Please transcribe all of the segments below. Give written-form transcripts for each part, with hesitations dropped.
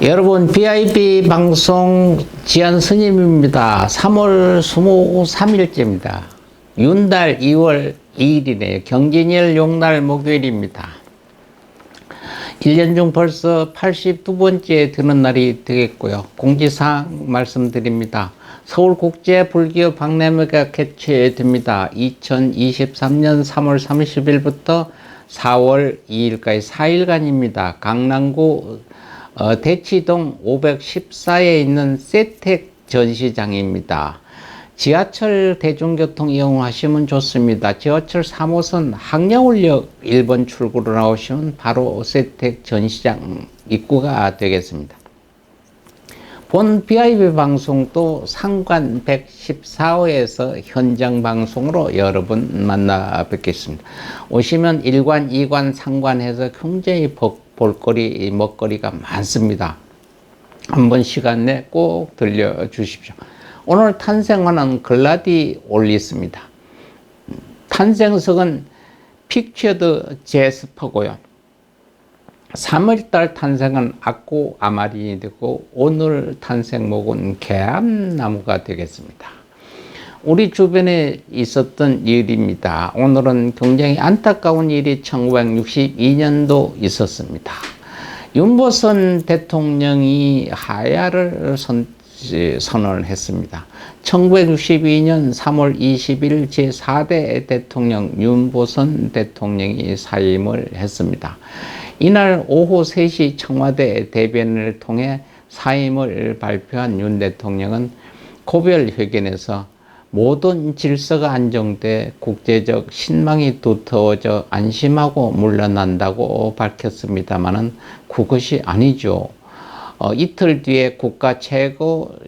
여러분, BIP 방송 지한 스님입니다. 3월 23일째입니다. 윤달 2월 2일이네요. 경진일 용날 목요일입니다. 1년 중 벌써 82번째 드는 날이 되겠고요. 공지사항 말씀드립니다. 서울국제불교 박람회가 개최됩니다. 2023년 3월 30일부터 4월 2일까지 4일간입니다. 강남구 대치동 514에 있는 세택 전시장입니다. 지하철 대중교통 이용하시면 좋습니다. 지하철 3호선 항야울역 1번 출구로 나오시면 바로 세택 전시장 입구가 되겠습니다. 본 BIP 방송도 상관 114호에서 현장 방송으로 여러분 만나 뵙겠습니다. 오시면 1관, 2관, 3관해서 굉장히 볼거리, 먹거리가 많습니다. 한번 시간 내 꼭 들려주십시오. 오늘 탄생하는 글라디올리스입니다. 탄생석은 픽처드 제스퍼고요. 3월달 탄생은 악고 아마린이 되고 오늘 탄생목은 개암나무가 되겠습니다. 우리 주변에 있었던 일입니다. 오늘은 굉장히 안타까운 일이 1962년도 있었습니다. 윤보선 대통령이 하야를 선언을 했습니다. 1962년 3월 20일 제4대 대통령 윤보선 대통령이 사임을 했습니다. 이날 오후 3시 청와대 대변을 통해 사임을 발표한 윤 대통령은 고별회견에서 모든 질서가 안정돼 국제적 신망이 두터워져 안심하고 물러난다고 밝혔습니다마는 그것이 아니죠. 이틀 뒤에 국가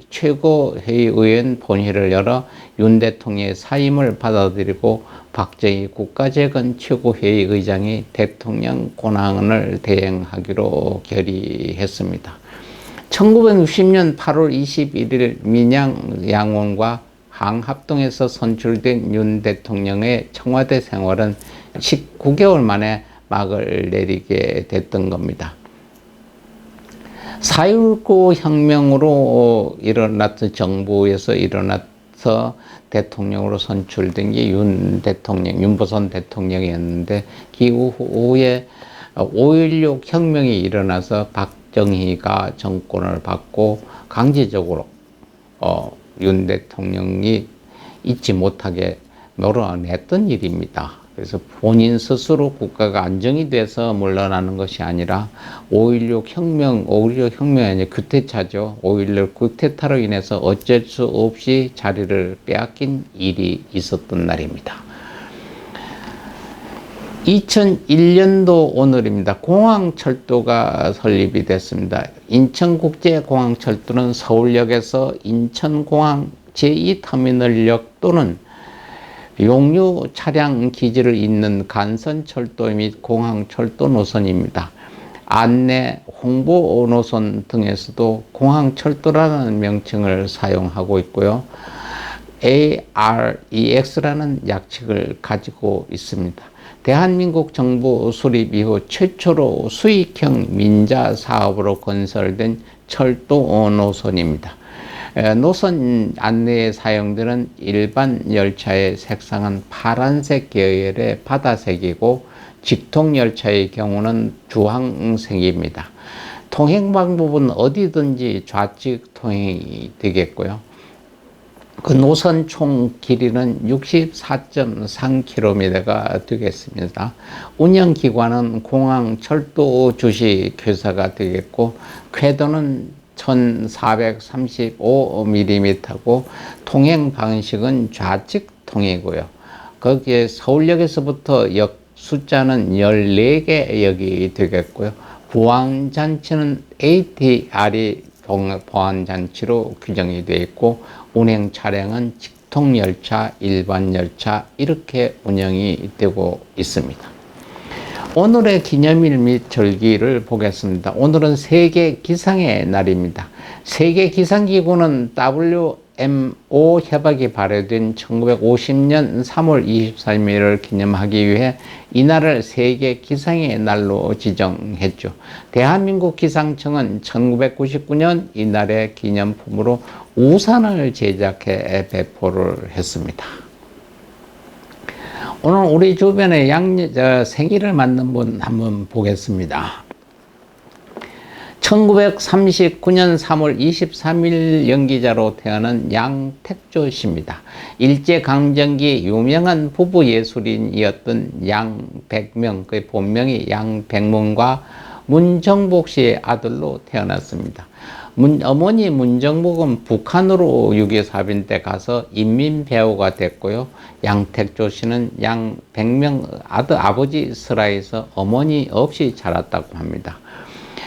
최고회의원 본회의를 열어 윤 대통령의 사임을 받아들이고 박정희 국가재건 최고회의 의장이 대통령 권한을 대행하기로 결의했습니다. 1960년 8월 21일 민양 양원과 항합동에서 선출된 윤 대통령의 청와대 생활은 19개월 만에 막을 내리게 됐던 겁니다. 4.19 혁명으로 일어났던 정부에서 일어나서 대통령으로 선출된 게 윤보선 대통령이었는데 그 이후에 5.16 혁명이 일어나서 박정희가 정권을 받고 강제적으로 윤 대통령이 잊지 못하게 몰아냈던 일입니다. 그래서 본인 스스로 국가가 안정이 돼서 물러나는 것이 아니라 5.16 혁명이 아니라 쿠데타죠. 5.16 쿠데타로 인해서 어쩔 수 없이 자리를 빼앗긴 일이 있었던 날입니다. 2001년도 오늘입니다. 공항철도가 설립이 됐습니다. 인천국제공항철도는 서울역에서 인천공항 제2터미널역 또는 용류 차량 기지를 잇는 간선철도 및 공항철도 노선입니다. 안내, 홍보 노선 등에서도 공항철도라는 명칭을 사용하고 있고요. AREX라는 약칭을 가지고 있습니다. 대한민국 정부 수립 이후 최초로 수익형 민자 사업으로 건설된 철도 노선입니다. 노선 안내에 사용되는 일반 열차의 색상은 파란색 계열의 바다색이고 직통열차의 경우는 주황색입니다. 통행 방법은 어디든지 좌측 통행이 되겠고요. 그 노선 총 길이는 64.3km가 되겠습니다. 운영기관은 공항철도주식회사가 되겠고 궤도는 1435mm고 통행 방식은 좌측 통이고요. 거기에 서울역에서부터 역 숫자는 14개 역이 되겠고요. 보안장치는 ATR이 보안장치로 규정이 되어 있고 운행 차량은 직통열차, 일반열차 이렇게 운영이 되고 있습니다. 오늘의 기념일 및 절기를 보겠습니다. 오늘은 세계 기상의 날입니다. 세계 기상기구는 WMO 협약이 발효된 1950년 3월 23일을 기념하기 위해 이날을 세계 기상의 날로 지정했죠. 대한민국 기상청은 1999년 이날의 기념품으로 우산을 제작해 배포를 했습니다. 오늘 우리 주변에 생일을 맞는 분 한번 보겠습니다. 1939년 3월 23일 연기자로 태어난 양택조 씨입니다. 일제강점기 유명한 부부 예술인이었던 양백명, 그의 본명이 양백문과 문정복 씨의 아들로 태어났습니다. 어머니 문정복은 북한으로 6.25 사변 때 가서 인민배우가 됐고요. 양택조 씨는 양백명 아버지 슬하에서 어머니 없이 자랐다고 합니다.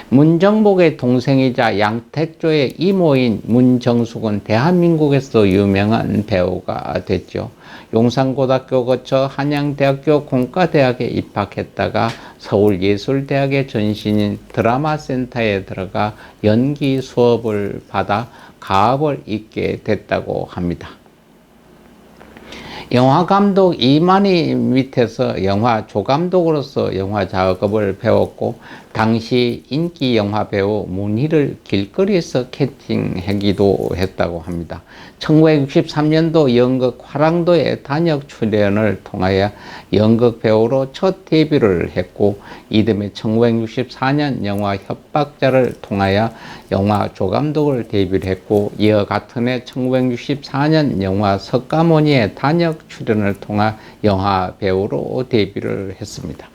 문정복의 동생이자 양택조의 이모인 문정숙은 대한민국에서 유명한 배우가 됐죠. 용산고등학교 거쳐 한양대학교 공과대학에 입학했다가 서울예술대학의 전신인 드라마센터에 들어가 연기 수업을 받아 가업을 잇게 됐다고 합니다. 영화감독 이만희 밑에서 영화 조감독으로서 영화 작업을 배웠고 당시 인기 영화배우 문희를 길거리에서 캐스팅하기도 했다고 합니다. 1963년도 연극 화랑도의 단역 출연을 통하여 연극배우로 첫 데뷔를 했고 이듬해 1964년 영화 협박자를 통하여 영화 조감독을 데뷔를 했고 이어 같은 해 1964년 영화 석가모니의 단역 출연을 통해 영화배우로 데뷔를 했습니다.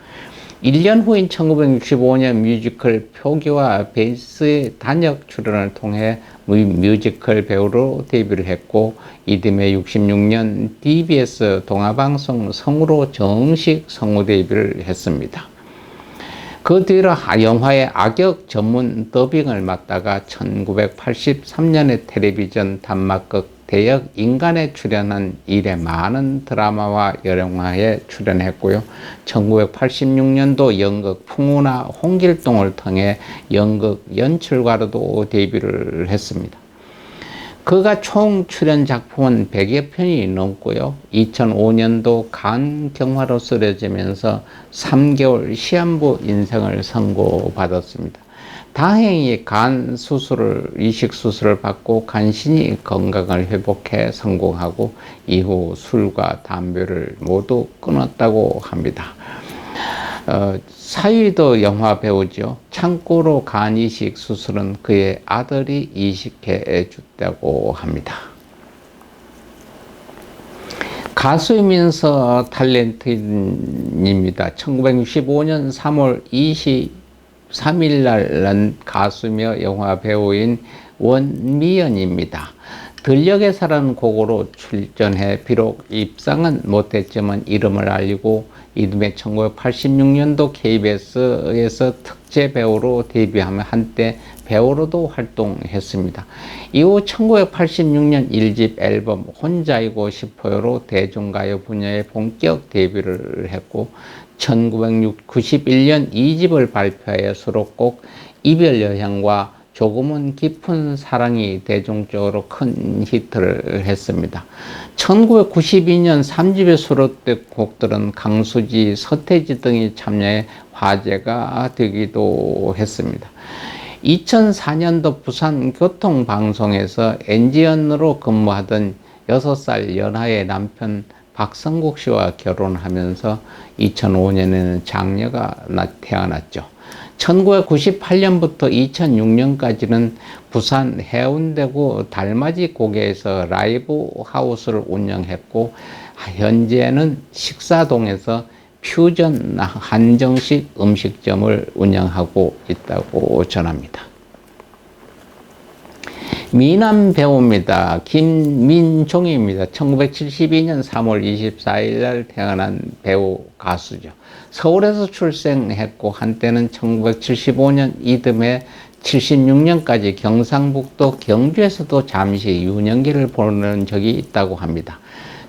1년 후인 1965년 뮤지컬 표기와 베이스의 단역 출연을 통해 뮤지컬 배우로 데뷔를 했고 이듬해 66년 DBS 동화방송 성우로 정식 성우 데뷔를 했습니다. 그 뒤로 영화의 악역 전문 더빙을 맡다가 1983년에 텔레비전 단막극 대역 인간에 출연한 이래 많은 드라마와 영화에 출연했고요. 1986년도 연극 풍우나 홍길동을 통해 연극 연출가로도 데뷔를 했습니다. 그가 총 출연 작품은 100여 편이 넘고요. 2005년도 간 경화로 쓰러지면서 3개월 시한부 인생을 선고받았습니다. 다행히 이식 수술을 받고 간신히 건강을 회복해 성공하고 이후 술과 담배를 모두 끊었다고 합니다. 사위도 영화 배우죠. 참고로 간 이식 수술은 그의 아들이 이식해 줬다고 합니다. 가수이면서 탤런트입니다. 1965년 3월 23일 날 난 가수며 영화 배우인 원미연입니다. 들녘에서라는 곡으로 출전해 비록 입상은 못했지만 이름을 알리고 이듬해 1986년도 KBS에서 특제 배우로 데뷔하며 한때 배우로도 활동했습니다. 이후 1986년 1집 앨범 혼자이고 싶어요로 대중가요 분야에 본격 데뷔를 했고 1991년 2집을 발표하여 수록곡 이별여행과 조금은 깊은 사랑이 대중적으로 큰 히트를 했습니다. 1992년 3집에 수록된 곡들은 강수지, 서태지 등이 참여해 화제가 되기도 했습니다. 2004년도 부산교통방송에서 엔지니어로 근무하던 6살 연하의 남편 박성국 씨와 결혼하면서 2005년에는 장녀가 태어났죠. 1998년부터 2006년까지는 부산 해운대구 달맞이 고개에서 라이브 하우스를 운영했고 현재는 식사동에서 퓨전 한정식 음식점을 운영하고 있다고 전합니다. 미남 배우입니다. 김민종입니다. 1972년 3월 24일 날 태어난 배우 가수죠. 서울에서 출생했고 한때는 1975년 이듬해 76년까지 경상북도 경주에서도 잠시 유년기를 보내는 적이 있다고 합니다.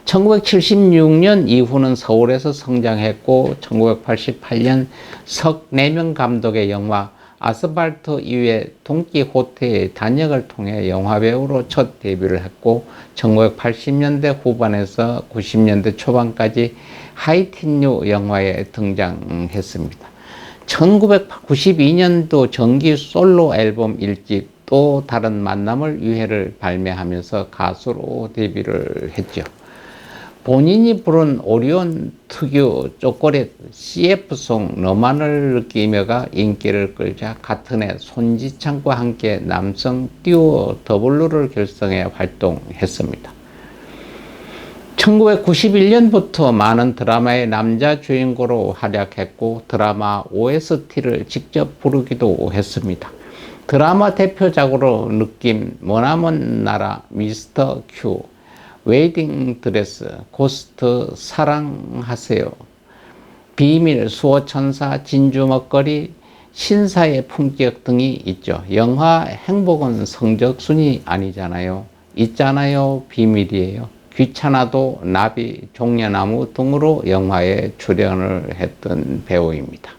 1976년 이후는 서울에서 성장했고 1988년 석내명 감독의 영화 아스팔트 이외 돈키호테의 단역을 통해 영화배우로 첫 데뷔를 했고 1980년대 후반에서 90년대 초반까지 하이틴류 영화에 등장했습니다. 1992년도 정기 솔로 앨범 1집 또 다른 만남을 위해를 발매하면서 가수로 데뷔를 했죠. 본인이 부른 오리온 특유 초콜릿 CF송 너만을 느끼며가 인기를 끌자 같은 해 손지창과 함께 남성 듀오 더블루를 결성해 활동했습니다. 1991년부터 많은 드라마의 남자 주인공으로 활약했고 드라마 OST를 직접 부르기도 했습니다. 드라마 대표작으로 느낌, 머나먼 나라, 미스터 큐, 웨딩 드레스, 고스트, 사랑하세요, 비밀, 수호천사, 진주 먹거리, 신사의 품격 등이 있죠. 영화 행복은 성적순이 아니잖아요. 있잖아요, 비밀이에요. 귀찮아도 나비, 종려나무 등으로 영화에 출연을 했던 배우입니다.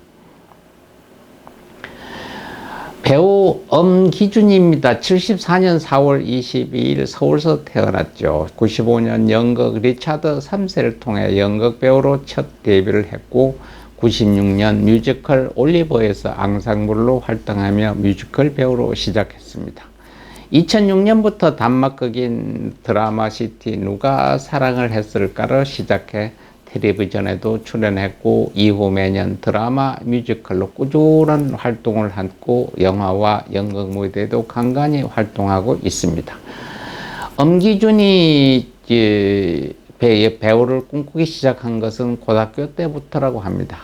배우 엄기준입니다. 74년 4월 22일 서울서 태어났죠. 95년 연극 리차드 3세를 통해 연극 배우로 첫 데뷔를 했고 96년 뮤지컬 올리버에서 앙상블로 활동하며 뮤지컬 배우로 시작했습니다. 2006년부터 단막극인 드라마 시티 누가 사랑을 했을까를 시작해 텔레비전에도 출연했고 이후 매년 드라마 뮤지컬로 꾸준한 활동을 했고 영화와 연극 무대도 간간히 활동하고 있습니다. 엄기준이 배우를 꿈꾸기 시작한 것은 고등학교 때부터라고 합니다.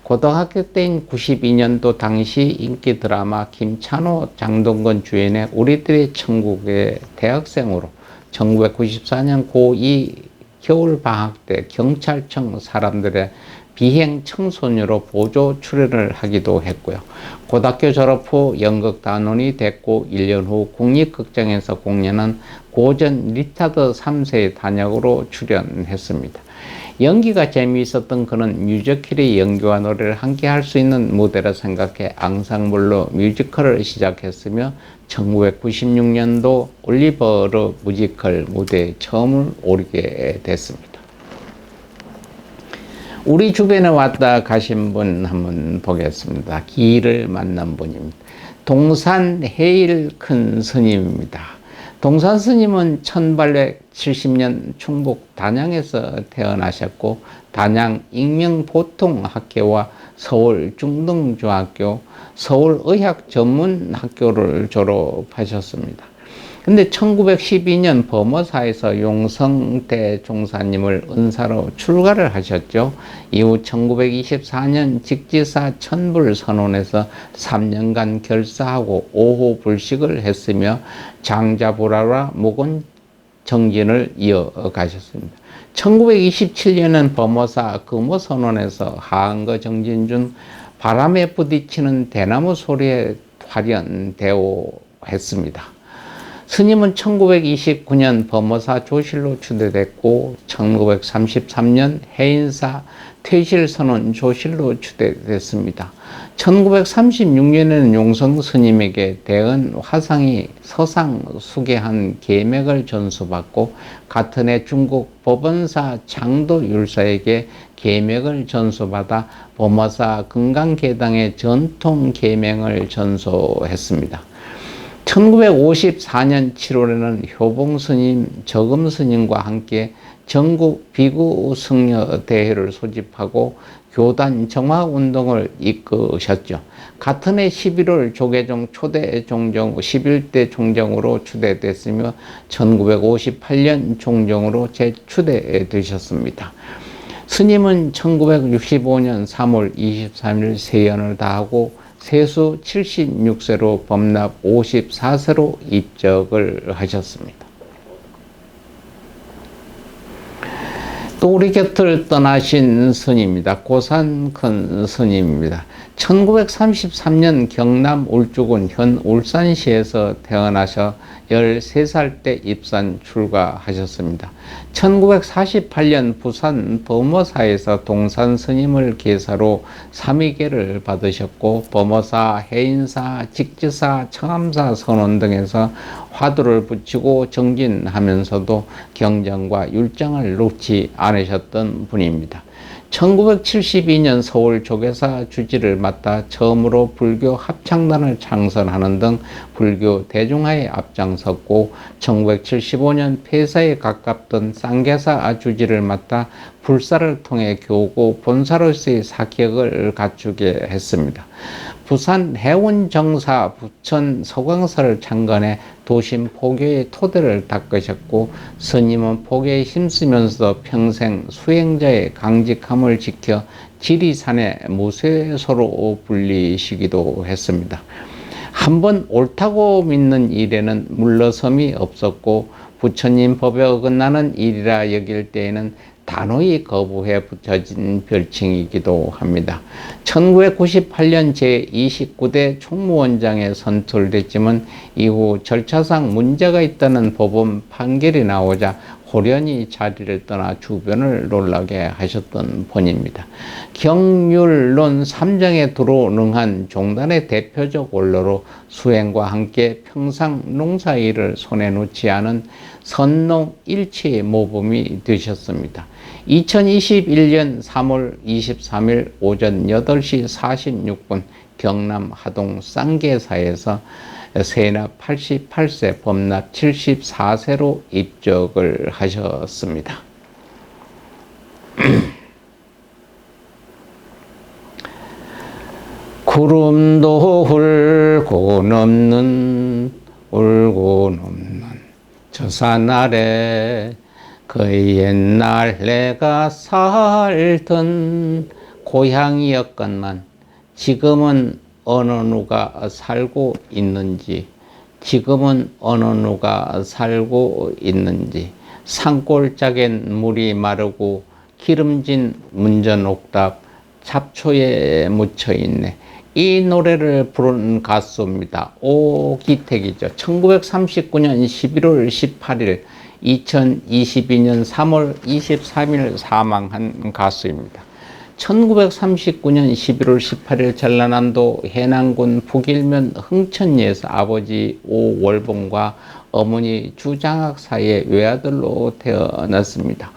고등학교 때인 92년도 당시 인기 드라마 김찬호, 장동건 주연의 우리들의 천국의 대학생으로 1994년 고2 겨울방학 때 경찰청 사람들의 비행 청소년으로 보조 출연을 하기도 했고요. 고등학교 졸업 후 연극단원이 됐고 1년 후 국립극장에서 공연한 고전 리차드 3세의 단역으로 출연했습니다. 연기가 재미있었던 그는 뮤지컬의 연기와 노래를 함께 할 수 있는 무대라 생각해 앙상블로 뮤지컬을 시작했으며 1996년도 올리버르 뮤지컬 무대에 처음을 오르게 됐습니다. 우리 주변에 왔다 가신 분 한번 보겠습니다. 길을 만난 분입니다. 동산 해일 큰 스님입니다. 동산 스님은 1870년 충북 단양에서 태어나셨고 단양 익명보통학교와 서울 중등중학교, 서울의학전문학교를 졸업하셨습니다. 근데 1912년 범어사에서 용성대 종사님을 은사로 출가를 하셨죠. 이후 1924년 직지사 천불선원에서 3년간 결사하고 오후 불식을 했으며 장자불화와 목원 정진을 이어가셨습니다. 1927년은 범어사 금호선원에서 하한거 정진 중 바람에 부딪히는 대나무 소리에 화련대오했습니다. 스님은 1929년 범어사 조실로 추대됐고 1933년 해인사 퇴실선원 조실로 추대됐습니다. 1936년에는 용성 스님에게 대은 화상이 서상 수계한 계맥을 전수받고 같은 해 중국 법원사 장도 율사에게 계맥을 전수받아 범어사 금강계당의 전통 계명을 전수했습니다. 1954년 7월에는 효봉 스님, 저금 스님과 함께 전국 비구 승려 대회를 소집하고 교단 정화운동을 이끄셨죠. 같은 해 11월 조계종 초대 종정 11대 종정으로 추대됐으며 1958년 종정으로 재추대되셨습니다. 스님은 1965년 3월 23일 세연을 다하고 세수 76세로 범납 54세로 입적을 하셨습니다. 또 우리 곁을 떠나신 스님입니다. 고산 큰 스님입니다. 1933년 경남 울주군 현 울산시에서 태어나셔 13살 때 입산 출가하셨습니다. 1948년 부산 범어사에서 동산 스님을 계사로 삼위계를 받으셨고 범어사, 해인사, 직지사, 청암사 선원 등에서 화두를 붙이고 정진하면서도 경전과 율정을 놓지 않으셨던 분입니다. 1972년 서울 조계사 주지를 맡아 처음으로 불교 합창단을 창설하는 등 불교 대중화에 앞장섰고 1975년 폐사에 가깝던 쌍계사 주지를 맡아 불사를 통해 교구 본사로서의 사격을 갖추게 했습니다. 부산 해운정사 부천 서광사를 창건해 도심 포교의 토대를 닦으셨고 스님은 포교에 힘쓰면서도 평생 수행자의 강직함을 지켜 지리산의 무쇠소로 불리시기도 했습니다. 한번 옳다고 믿는 일에는 물러섬이 없었고 부처님 법에 어긋나는 일이라 여길 때에는 단호히 거부해 붙여진 별칭이기도 합니다. 1998년 제29대 총무원장에 선출됐지만 이후 절차상 문제가 있다는 법원 판결이 나오자 호련히 자리를 떠나 주변을 놀라게 하셨던 분입니다. 경율론 3정에 두루 능한 종단의 대표적 원로로 수행과 함께 평상 농사일을 손에 놓지 않은 선농일치 모범이 되셨습니다. 2021년 3월 23일 오전 8시 46분 경남 하동 쌍계사에서 세나 88세 범납 74세로 입적을 하셨습니다. 구름도 울고 넘는 저 산 아래 그 옛날 내가 살던 고향이었건만 지금은 어느 누가 살고 있는지 산골짜기엔 물이 마르고 기름진 문전옥답 잡초에 묻혀있네. 이 노래를 부른 가수입니다. 오기택이죠. 1939년 11월 18일 2022년 3월 23일 사망한 가수입니다. 1939년 11월 18일 전라남도 해남군 북일면 흥천리에서 아버지 오월봉과 어머니 주장학 사이의 외아들로 태어났습니다.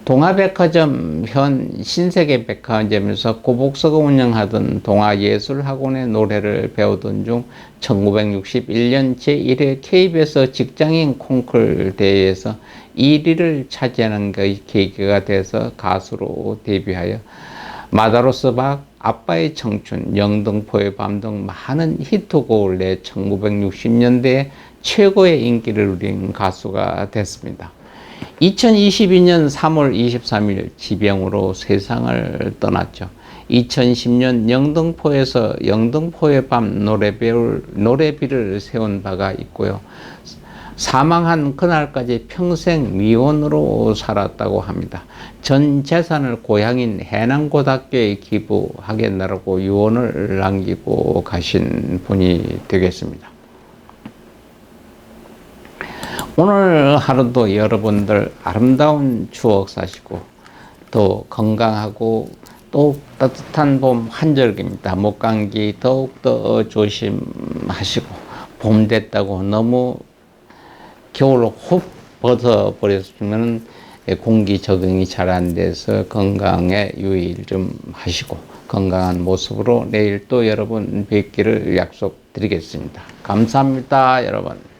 동아백화점 현 신세계백화점에서 고복서가 운영하던 동아예술학원의 노래를 배우던 중 1961년 제1회 KBS 직장인 콩쿨 대회에서 1위를 차지하는 것이 계기가 돼서 가수로 데뷔하여 마다로스 박, 아빠의 청춘, 영등포의 밤 등 많은 히트곡을 내 1960년대에 최고의 인기를 누린 가수가 됐습니다. 2022년 3월 23일 지병으로 세상을 떠났죠. 2010년 영등포에서 영등포의 밤 노래비를 세운 바가 있고요. 사망한 그날까지 평생 미혼으로 살았다고 합니다. 전 재산을 고향인 해남고등학교에 기부하겠다고 유언을 남기고 가신 분이 되겠습니다. 오늘 하루도 여러분들 아름다운 추억 사시고 또 건강하고 또 따뜻한 봄 한절기입니다. 목감기 더욱더 조심하시고 봄 됐다고 너무 겨울로 훅 벗어버렸으면 공기 적응이 잘 안 돼서 건강에 유의를 좀 하시고 건강한 모습으로 내일 또 여러분 뵙기를 약속드리겠습니다. 감사합니다, 여러분.